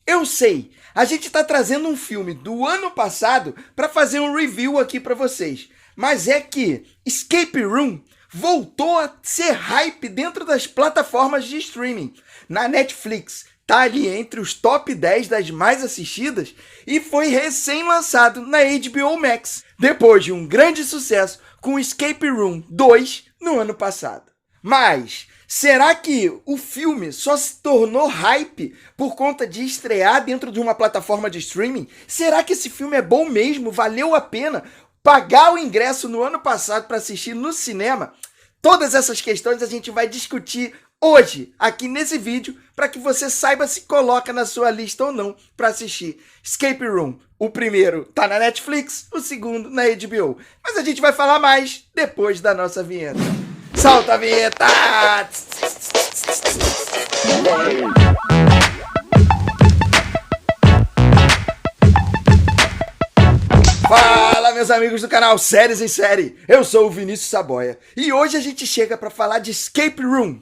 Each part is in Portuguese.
Eu sei, a gente tá trazendo um filme do ano passado para fazer um review aqui para vocês, mas é que Escape Room voltou a ser hype dentro das plataformas de streaming. Na Netflix, tá ali entre os top 10 das mais assistidas e foi recém-lançado na HBO Max, depois de um grande sucesso com Escape Room 2 no ano passado. Mas será que o filme só se tornou hype por conta de estrear dentro de uma plataforma de streaming? Será que esse filme é bom mesmo? Valeu a pena pagar o ingresso no ano passado para assistir no cinema? Todas essas questões a gente vai discutir hoje, aqui nesse vídeo, para que você saiba se coloca na sua lista ou não para assistir Escape Room. O primeiro tá na Netflix, o segundo na HBO. Mas a gente vai falar mais depois da nossa vinheta. Solta a vinheta! Fala, meus amigos do canal Séries em Série! Eu sou o Vinícius Saboia e hoje a gente chega para falar de Escape Room.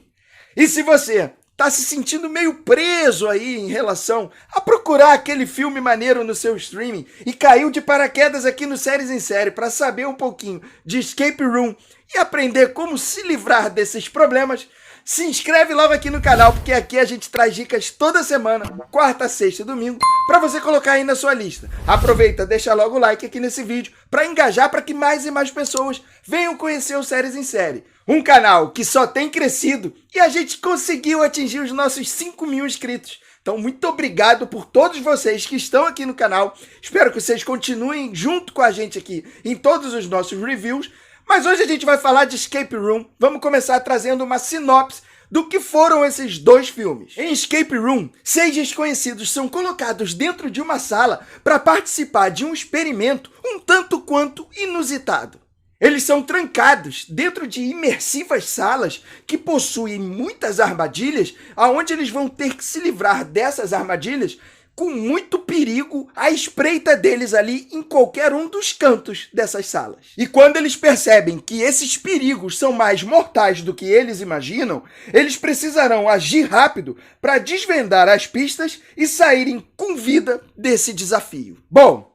E se você tá se sentindo meio preso aí em relação a procurar aquele filme maneiro no seu streaming e caiu de paraquedas aqui no Séries em Série para saber um pouquinho de Escape Room e aprender como se livrar desses problemas, se inscreve logo aqui no canal, porque aqui a gente traz dicas toda semana, quarta, sexta e domingo, para você colocar aí na sua lista. Aproveita, deixa logo o like aqui nesse vídeo para engajar, para que mais e mais pessoas venham conhecer o Séries em Série. Um canal que só tem crescido e a gente conseguiu atingir os nossos 5 mil inscritos. Então, muito obrigado por todos vocês que estão aqui no canal. Espero que vocês continuem junto com a gente aqui em todos os nossos reviews. Mas hoje a gente vai falar de Escape Room. Vamos começar trazendo uma sinopse do que foram esses dois filmes. Em Escape Room, 6 desconhecidos são colocados dentro de uma sala para participar de um experimento um tanto quanto inusitado. Eles são trancados dentro de imersivas salas que possuem muitas armadilhas, aonde eles vão ter que se livrar dessas armadilhas com muito perigo à espreita deles ali em qualquer um dos cantos dessas salas. E quando eles percebem que esses perigos são mais mortais do que eles imaginam, eles precisarão agir rápido para desvendar as pistas e saírem com vida desse desafio. Bom,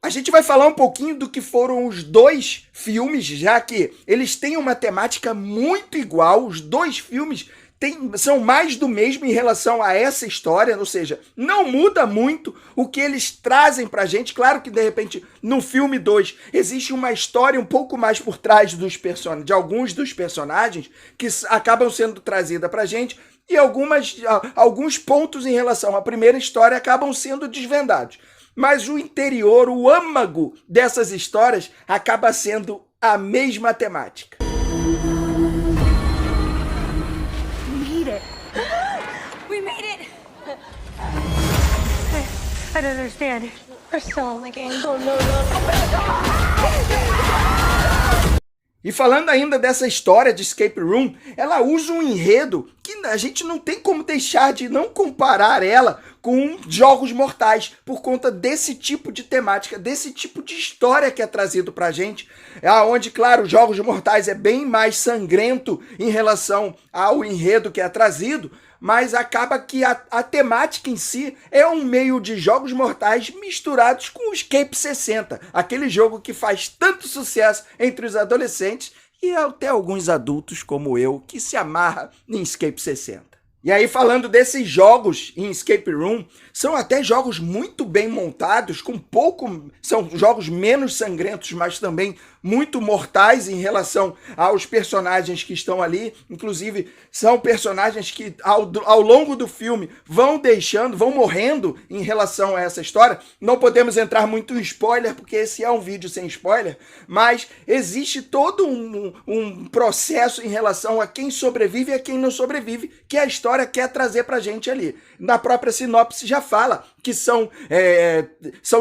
a gente vai falar um pouquinho do que foram os dois filmes, já que eles têm uma temática muito igual. Os dois filmes são mais do mesmo em relação a essa história, ou seja, não muda muito o que eles trazem pra gente. Claro que, de repente, no filme 2 existe uma história um pouco mais por trás de alguns dos personagens que acabam sendo trazida pra gente e alguns pontos em relação à primeira história acabam sendo desvendados. Mas o interior, o âmago dessas histórias acaba sendo a mesma temática. We made it! I don't understand. We're still on the game. Oh, no. E falando ainda dessa história de Escape Room, ela usa um enredo que a gente não tem como deixar de não comparar ela com Jogos Mortais, por conta desse tipo de temática, desse tipo de história que é trazido pra gente, onde, claro, Jogos Mortais é bem mais sangrento em relação ao enredo que é trazido, mas acaba que a temática em si é um meio de Jogos Mortais misturados com o Escape 60, aquele jogo que faz tanto sucesso entre os adolescentes e até alguns adultos como eu, que se amarra em Escape 60. E aí, falando desses jogos em Escape Room, são até jogos muito bem montados, são jogos menos sangrentos, mas também muito mortais em relação aos personagens que estão ali. Inclusive, são personagens que ao longo do filme vão morrendo em relação a essa história. Não podemos entrar muito em spoiler, porque esse é um vídeo sem spoiler, mas existe todo um processo em relação a quem sobrevive e a quem não sobrevive, que a história quer trazer pra gente ali. Na própria sinopse já fala que são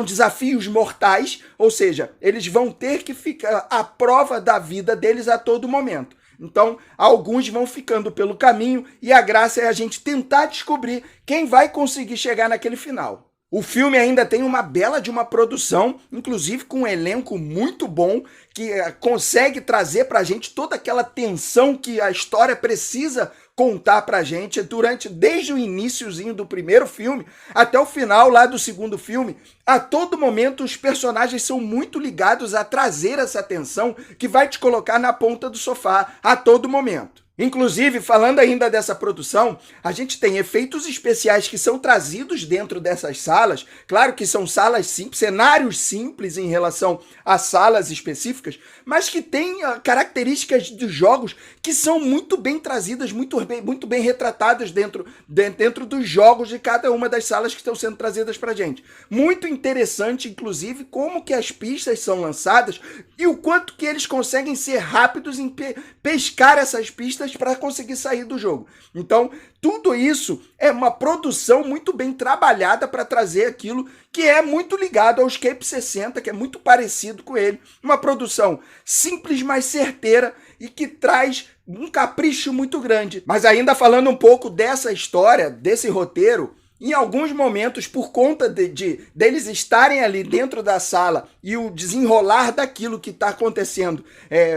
desafios mortais, ou seja, eles vão ter que ficar à prova da vida deles a todo momento. Então, alguns vão ficando pelo caminho e a graça é a gente tentar descobrir quem vai conseguir chegar naquele final. O filme ainda tem uma bela de uma produção, inclusive com um elenco muito bom, que consegue trazer pra gente toda aquela tensão que a história precisa contar pra gente desde o iniciozinho do primeiro filme até o final lá do segundo filme. A todo momento os personagens são muito ligados a trazer essa tensão que vai te colocar na ponta do sofá a todo momento. Inclusive, falando ainda dessa produção, a gente tem efeitos especiais que são trazidos dentro dessas salas. Claro que são salas simples, cenários simples em relação a salas específicas, mas que têm características dos jogos que são muito bem trazidas, muito bem retratadas dentro dos jogos de cada uma das salas que estão sendo trazidas pra gente. Muito interessante, inclusive, como que as pistas são lançadas e o quanto que eles conseguem ser rápidos em pescar essas pistas para conseguir sair do jogo. Então, tudo isso é uma produção muito bem trabalhada para trazer aquilo que é muito ligado ao Escape 60, que é muito parecido com ele. Uma produção simples, mas certeira e que traz um capricho muito grande. Mas ainda falando um pouco dessa história, desse roteiro, em alguns momentos, por conta deles estarem ali dentro da sala e o desenrolar daquilo que está acontecendo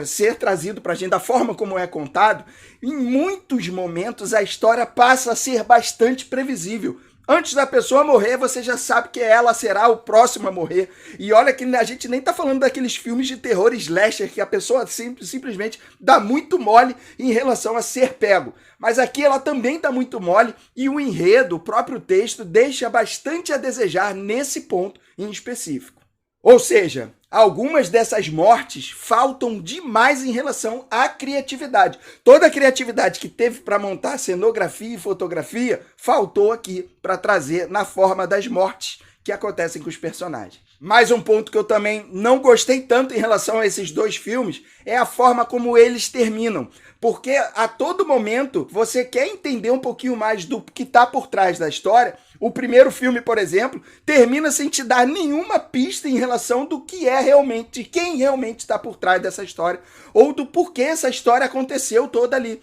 ser trazido para a gente da forma como é contado, em muitos momentos a história passa a ser bastante previsível. Antes da pessoa morrer, você já sabe que ela será o próximo a morrer. E olha que a gente nem tá falando daqueles filmes de terror slasher que a pessoa simplesmente dá muito mole em relação a ser pego. Mas aqui ela também dá muito mole e o enredo, o próprio texto, deixa bastante a desejar nesse ponto em específico. Ou seja, algumas dessas mortes faltam demais em relação à criatividade. Toda a criatividade que teve para montar cenografia e fotografia faltou aqui para trazer na forma das mortes que acontecem com os personagens. Mais um ponto que eu também não gostei tanto em relação a esses dois filmes é a forma como eles terminam. Porque a todo momento você quer entender um pouquinho mais do que está por trás da história. O primeiro filme, por exemplo, termina sem te dar nenhuma pista em relação do que é realmente, quem realmente está por trás dessa história, ou do porquê essa história aconteceu toda ali.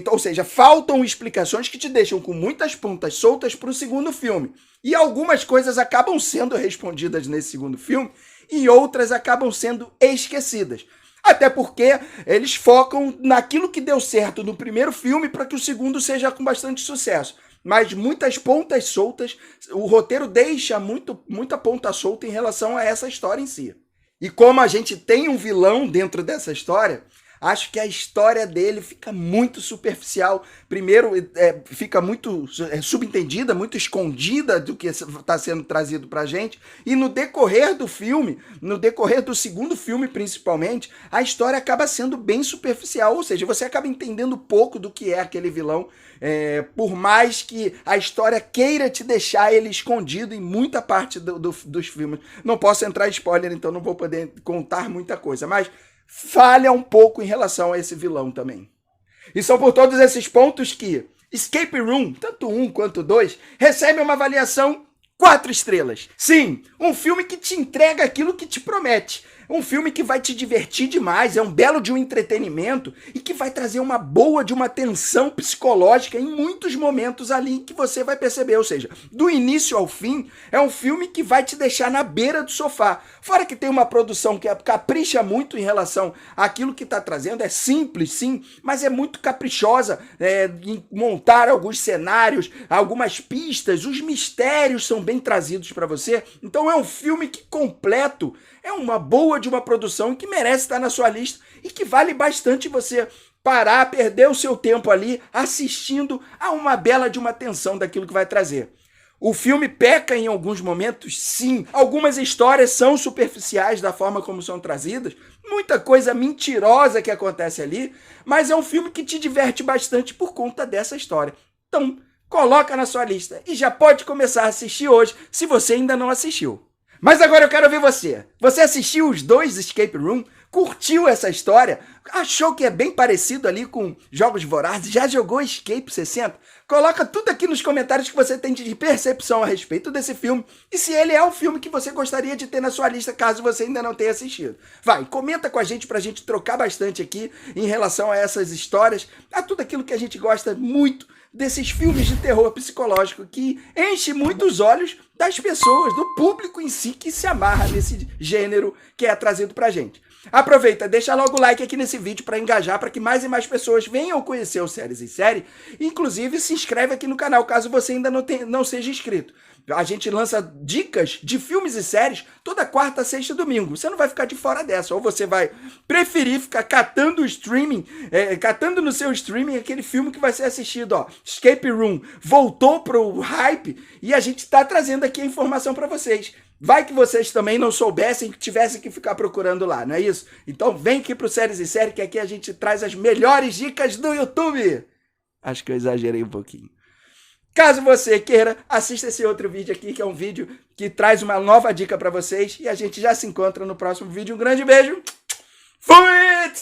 Ou seja, faltam explicações que te deixam com muitas pontas soltas para o segundo filme. E algumas coisas acabam sendo respondidas nesse segundo filme e outras acabam sendo esquecidas. Até porque eles focam naquilo que deu certo no primeiro filme para que o segundo seja com bastante sucesso. Mas muitas pontas soltas, o roteiro deixa muita ponta solta em relação a essa história em si. E como a gente tem um vilão dentro dessa história, acho que a história dele fica muito superficial. Primeiro, fica muito subentendida, muito escondida do que está sendo trazido pra gente. E no decorrer do filme, no decorrer do segundo filme principalmente, a história acaba sendo bem superficial. Ou seja, você acaba entendendo pouco do que é aquele vilão, por mais que a história queira te deixar ele escondido em muita parte dos filmes. Não posso entrar em spoiler, então não vou poder contar muita coisa, mas falha um pouco em relação a esse vilão também. E são por todos esses pontos que Escape Room, tanto 1 quanto 2, recebe uma avaliação 4 estrelas. Sim, um filme que te entrega aquilo que te promete. Um filme que vai te divertir demais, é um belo de um entretenimento e que vai trazer uma boa de uma tensão psicológica em muitos momentos ali que você vai perceber. Ou seja, do início ao fim, é um filme que vai te deixar na beira do sofá. Fora que tem uma produção que capricha muito em relação àquilo que está trazendo, é simples sim, mas é muito caprichosa em montar alguns cenários, algumas pistas, os mistérios são bem trazidos para você. Então é um filme que completo, é uma boa de uma produção que merece estar na sua lista e que vale bastante você parar, perder o seu tempo ali assistindo a uma bela de uma tensão daquilo que vai trazer. O filme peca em alguns momentos, sim. Algumas histórias são superficiais da forma como são trazidas, muita coisa mentirosa que acontece ali, mas é um filme que te diverte bastante por conta dessa história. Então, coloca na sua lista e já pode começar a assistir hoje, se você ainda não assistiu. Mas agora eu quero ouvir você. Você assistiu os dois Escape Room? Curtiu essa história? Achou que é bem parecido ali com Jogos Vorazes? Já jogou Escape 60? Coloca tudo aqui nos comentários que você tem de percepção a respeito desse filme e se ele é o filme que você gostaria de ter na sua lista caso você ainda não tenha assistido. Vai, comenta com a gente pra gente trocar bastante aqui em relação a essas histórias, a tudo aquilo que a gente gosta muito desses filmes de terror psicológico que enche muito os olhos das pessoas, do público em si que se amarra nesse gênero que é trazido pra gente. Aproveita, deixa logo o like aqui nesse vídeo para engajar, para que mais e mais pessoas venham conhecer o Séries em Série. Inclusive, se inscreve aqui no canal, caso você ainda não seja inscrito. A gente lança dicas de filmes e séries toda quarta, sexta e domingo. Você não vai ficar de fora dessa. Ou você vai preferir ficar catando o streaming, catando no seu streaming aquele filme que vai ser assistido, ó. Escape Room voltou pro hype e a gente tá trazendo aqui a informação para vocês. Vai que vocês também não soubessem, que tivessem que ficar procurando lá, não é isso? Então vem aqui pro Séries em Série, que aqui a gente traz as melhores dicas do YouTube. Acho que eu exagerei um pouquinho. Caso você queira, assista esse outro vídeo aqui, que é um vídeo que traz uma nova dica para vocês. E a gente já se encontra no próximo vídeo. Um grande beijo. Fui!